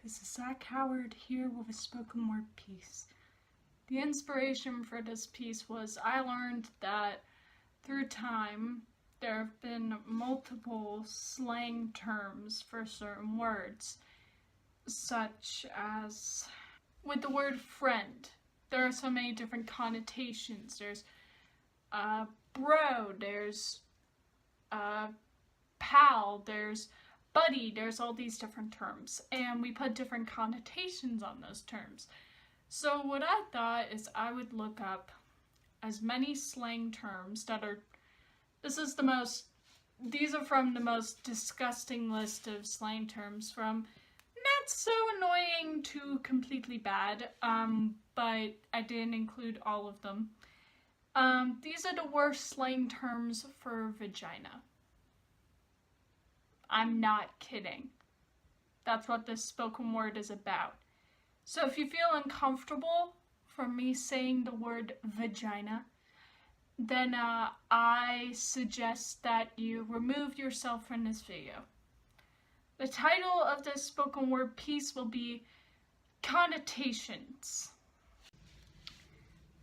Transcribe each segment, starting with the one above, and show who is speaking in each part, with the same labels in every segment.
Speaker 1: This is Zach Howard here with a spoken word piece. The inspiration for this piece was I learned that through time there have been multiple slang terms for certain words, such as with the word friend. There are so many different connotations. There's bro, there's pal, there's buddy, there's all these different terms, and we put different connotations on those terms. So what I thought is I would look up as many slang terms that are, these are from the most disgusting list of slang terms, from not so annoying to completely bad, but I didn't include all of them. These are the worst slang terms for vagina. I'm not kidding. That's what this spoken word is about. So if you feel uncomfortable from me saying the word vagina, then I suggest that you remove yourself from this video. The title of this spoken word piece will be Connotations.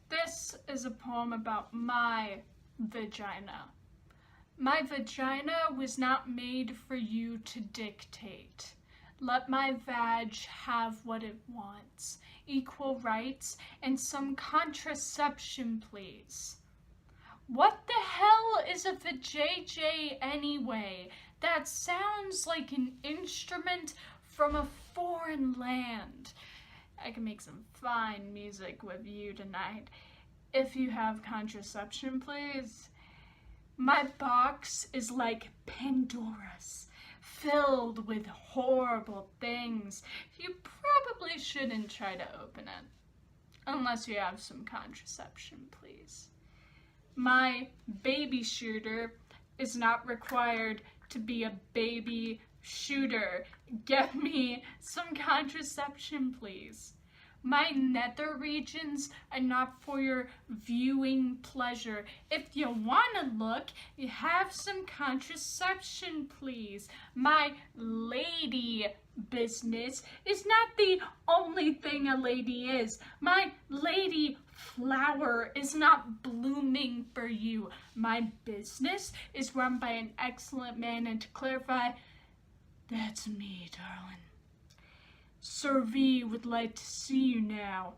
Speaker 1: This is a poem about my vagina. My vagina was not made for you to dictate. Let my vag have what it wants, equal rights, and some contraception, please. What the hell is a vajayjay anyway? That sounds like an instrument from a foreign land. I can make some fine music with you tonight. If you have contraception, please. My box is like Pandora's, filled with horrible things. You probably shouldn't try to open it, unless you have some contraception, please. My baby shooter is not required to be a baby shooter. Get me some contraception, please. My nether regions are not for your viewing pleasure. If you want to look, you have some contraception, please. My lady business is not the only thing a lady is. My lady flower is not blooming for you. My business is run by an excellent man, and to clarify, that's me, darling. Sir V would like to see you now,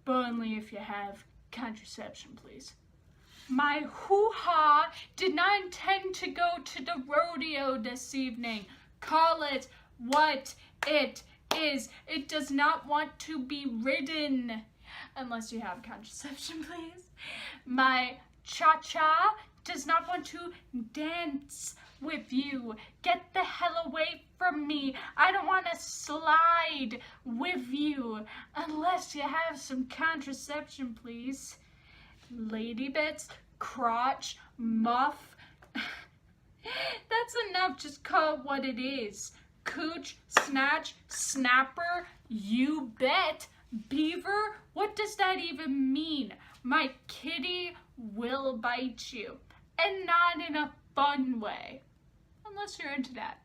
Speaker 1: but only if you have contraception, please. My hoo-ha did not intend to go to the rodeo this evening. Call it what it is. It does not want to be ridden, unless you have contraception, please. My cha-cha does not want to dance with you. Get the hell away from me. I don't want to slide with you unless you have some contraception, please. Lady bits, crotch, muff. That's enough. Just call it what it is. Cooch, snatch, snapper, you bet. Beaver, what does that even mean? My kitty will bite you, and not in a fun way. Unless you're into that,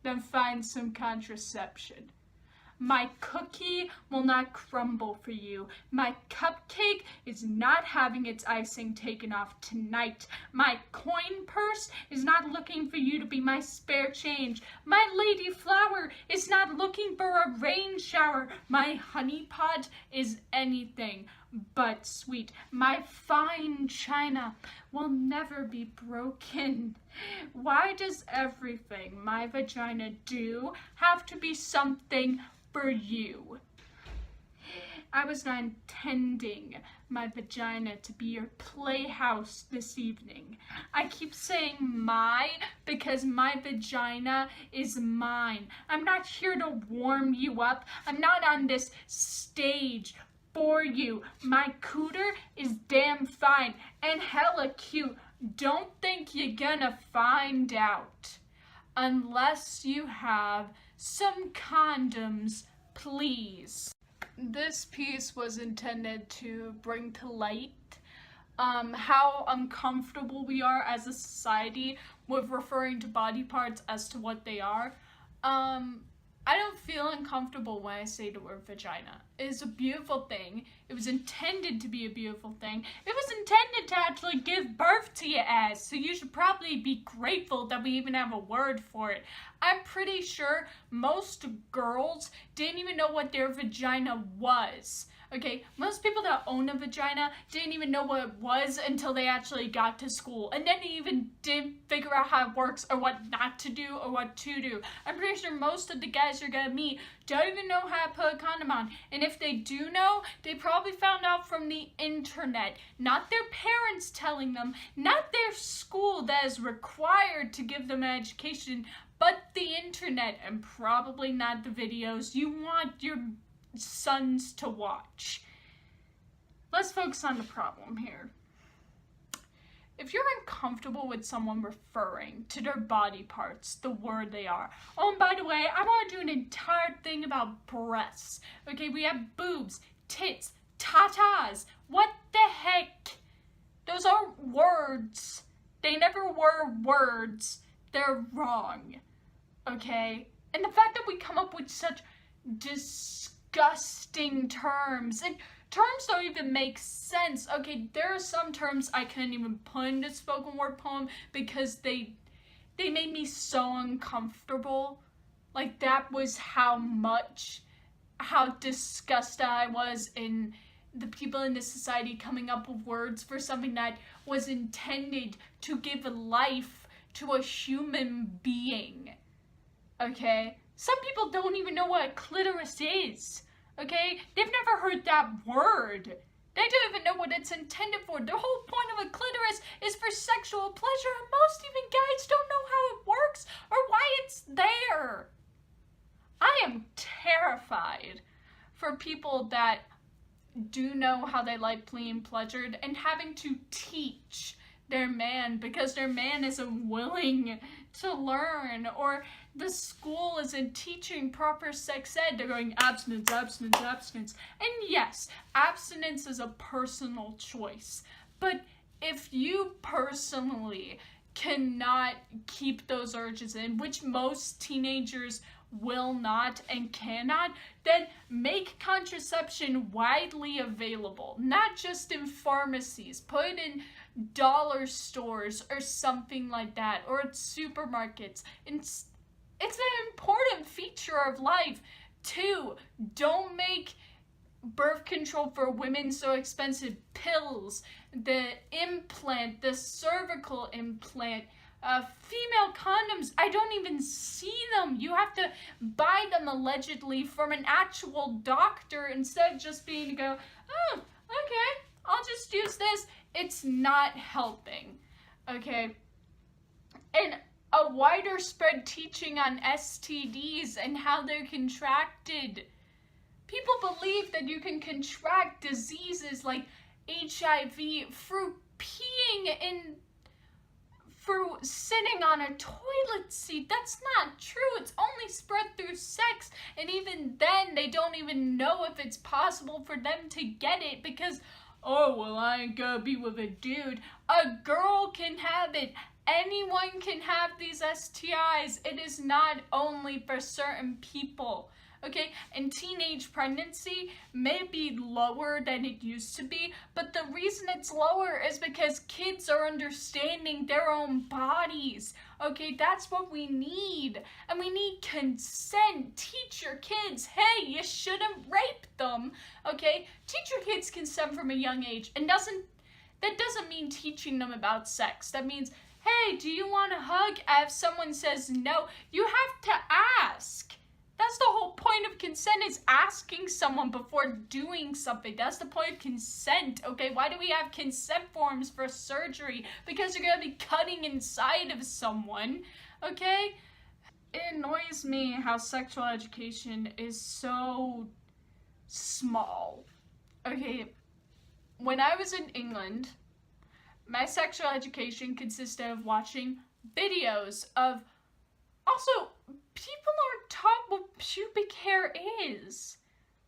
Speaker 1: then find some contraception. My cookie will not crumble for you. My cupcake is not having its icing taken off tonight. My coin purse is not looking for you to be my spare change. My lady flower is not looking for a rain shower. My honey pot is anything but sweet. My fine china will never be broken. Why does everything my vagina do have to be something for you? I was not intending my vagina to be your playhouse this evening. I keep saying my because my vagina is mine. I'm not here to warm you up. I'm not on this stage for you. My cooter is damn fine and hella cute. Don't think you're gonna find out. Unless you have some condoms, please. This piece was intended to bring to light how uncomfortable we are as a society with referring to body parts as to what they are. I don't feel uncomfortable when I say the word vagina. It is a beautiful thing. It was intended to be a beautiful thing. It was intended to actually give birth to your ass, so you should probably be grateful that we even have a word for it. I'm pretty sure most girls didn't even know what their vagina was. Okay, most people that own a vagina didn't even know what it was until they actually got to school, and then they even did figure out how it works or what not to do or what to do. I'm pretty sure most of the guys you're gonna meet don't even know how to put a condom on, and if they do know, they probably found out from the internet, not their parents telling them, not their school that is required to give them an education, but the internet, and probably not the videos you want your sons to watch. Let's focus on the problem here. If you're uncomfortable with someone referring to their body parts the word they are, oh, and by the way, I want to do an entire thing about breasts. Okay, we have boobs, tits, tatas. What the heck? Those aren't words. They never were words. They're wrong. Okay? And the fact that we come up with such disgusting terms, and terms don't even make sense. Okay, there are some terms I couldn't even put into spoken word poem because they made me so uncomfortable. Like, that was how disgusted I was in the people in this society coming up with words for something that was intended to give life to a human being. Okay? Some people don't even know what a clitoris is. Okay? They've never heard that word. They don't even know what it's intended for. The whole point of a clitoris is for sexual pleasure, and most even guys don't know how it works or why it's there. I am terrified for people that do know how they like being pleasured and having to teach their man because their man isn't willing to learn, or the school isn't teaching proper sex ed. They're going abstinence, abstinence, abstinence. And yes, abstinence is a personal choice. But if you personally cannot keep those urges in, which most teenagers will not and cannot, then make contraception widely available, not just in pharmacies. Put it in dollar stores or something like that, or at supermarkets. It's an important feature of life. 2, don't make birth control for women so expensive. Pills, the implant, the cervical implant, female condoms, I don't even see them. You have to buy them allegedly from an actual doctor instead of just being to go, oh, okay, I'll just use this. It's not helping, okay? And a wider spread teaching on STDs and how they're contracted. People believe that you can contract diseases like HIV through through sitting on a toilet seat. That's not true. It's only spread through sex, and even then they don't even know if it's possible for them to get it because, oh, well, I ain't gonna be with a dude. A girl can have it. Anyone can have these STIs. It is not only for certain people. Okay, and teenage pregnancy may be lower than it used to be, but the reason it's lower is because kids are understanding their own bodies. Okay, that's what we need. And we need consent. Teach your kids, hey, you shouldn't rape them. Okay, teach your kids consent from a young age. And that doesn't mean teaching them about sex. That means, hey, do you want a hug? If someone says no, you have to ask. That's the whole point of consent, is asking someone before doing something. That's the point of consent, okay? Why do we have consent forms for surgery? Because you're gonna be cutting inside of someone, okay? It annoys me how sexual education is so small. Okay, when I was in England, my sexual education consisted of watching videos of, also, people aren't taught what pubic hair is.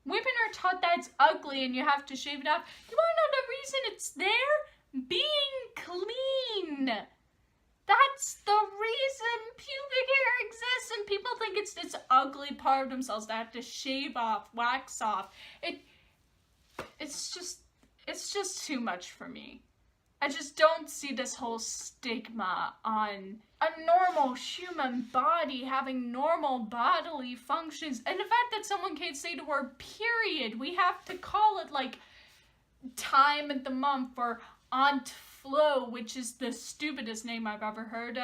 Speaker 1: Women are taught that it's ugly and you have to shave it off. You wanna know the reason it's there? Being clean. That's the reason pubic hair exists, and people think it's this ugly part of themselves that have to shave off, wax off. It's just too much for me. I just don't see this whole stigma on a normal human body having normal bodily functions. And the fact that someone can't say the word period, we have to call it like time of the month or Aunt Flo, which is the stupidest name I've ever heard.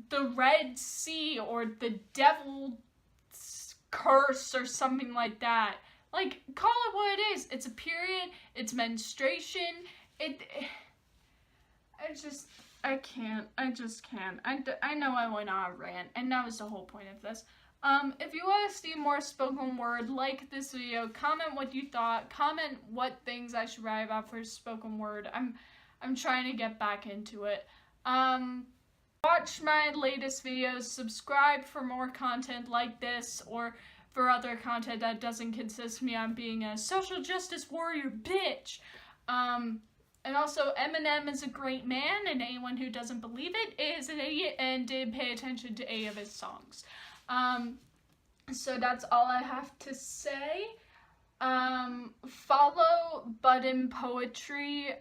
Speaker 1: The Red Sea or the Devil's Curse or something like that. Like, call it what it is. It's a period. It's menstruation. I just can't. I know I went on a rant, and that was the whole point of this. If you want to see more spoken word like this video, comment what you thought. Comment what things I should write about for spoken word. I'm trying to get back into it. Watch my latest videos. Subscribe for more content like this, or for other content that doesn't consist of me on being a social justice warrior bitch. And also, Eminem is a great man, and anyone who doesn't believe it is an idiot and did pay attention to any of his songs. So that's all I have to say. Follow Button Poetry,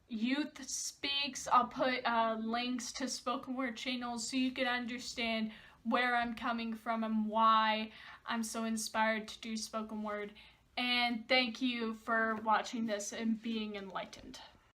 Speaker 1: Youth Speaks. I'll put links to spoken word channels so you can understand where I'm coming from and why I'm so inspired to do spoken word. And thank you for watching this and being enlightened.